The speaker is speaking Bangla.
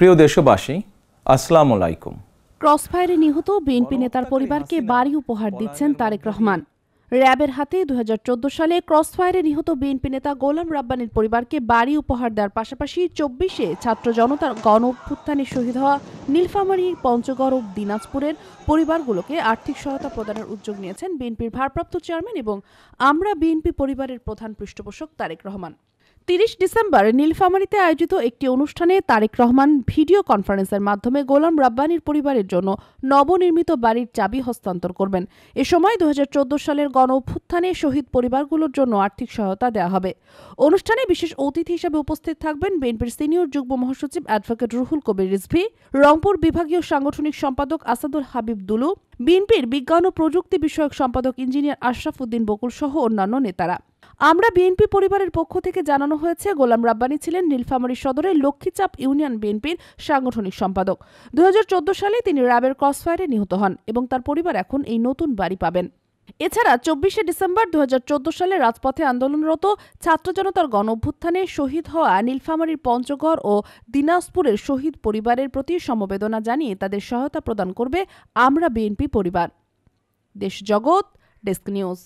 প্রিয় দেশবাসী, আসসালামু আলাইকুম। ক্রসফায়ারে নিহত বিএনপি নেতার পরিবারকে বাড়ি উপহার দিচ্ছেন তারেক রহমান। র্যাবের হাতে 2014 সালে ক্রসফায়ারে নিহত বিএনপি নেতা গোলাম রাব্বানীর পরিবারকে বাড়ি উপহার দেওয়ার পাশাপাশি 24-এ ছাত্র জনতার গণ অভ্যুত্থানে শহীদ হওয়া নীলফামারী, পঞ্চগড় ও দিনাজপুরের পরিবারগুলোকে আর্থিক সহায়তা প্রদানের উদ্যোগ নিয়েছেন বিএনপির ভারপ্রাপ্ত চেয়ারম্যান এবং আমরা বিএনপি পরিবারের প্রধান পৃষ্ঠপোষক তারেক রহমান। 30 ডিসেম্বর নীলফামারীতে আয়োজিত একটি অনুষ্ঠানে তারেক রহমান ভিডিও কনফারেন্সের মাধ্যমে গোলাম রাব্বানীর পরিবারের জন্য নবনির্মিত বাড়ির চাবি হস্তান্তর করবেন। এ সময় 2014 সালের গণ অভ্যুত্থানে শহীদ পরিবারগুলোর জন্য আর্থিক সহায়তা দেওয়া হবে। অনুষ্ঠানে বিশেষ অতিথি হিসেবে উপস্থিত থাকবেন বিএনপির সিনিয়র যুগ্ম মহাসচিব অ্যাডভোকেট রুহুল কবির রিজভী, রংপুর বিভাগীয় সাংগঠনিক সম্পাদক আসাদুল হাবিব দুলু, বিএনপির বিজ্ঞান ও প্রযুক্তি বিষয়ক সম্পাদক ইঞ্জিনিয়ার আশরাফ উদ্দিন বকুল সহ অন্যান্য নেতারা। আমরা বিএনপি পরিবারের পক্ষ থেকে জানানো হয়েছে, গোলাম রাব্বানী ছিলেন নীলফামারী সদরের লক্ষ্মীচাপ ইউনিয়ন বিএনপির সাংগঠনিক সম্পাদক। 2014 সালে তিনি র্যাবের ক্রসফায়ারে নিহত হন এবং তার পরিবার এখন এই নতুন বাড়ি পাবেন। এছাড়া 24শে ডিসেম্বর 2014 সালে রাজপথে আন্দোলনরত ছাত্র জনতার গণ অভ্যুত্থানে শহীদ হওয়া নীলফামারীর পঞ্চগড় ও দিনাজপুরের শহীদ পরিবারের প্রতি সমবেদনা জানিয়ে তাদের সহায়তা প্রদান করবে আমরা বিএনপি পরিবার। দেশ জগৎ ডেস্ক নিউজ।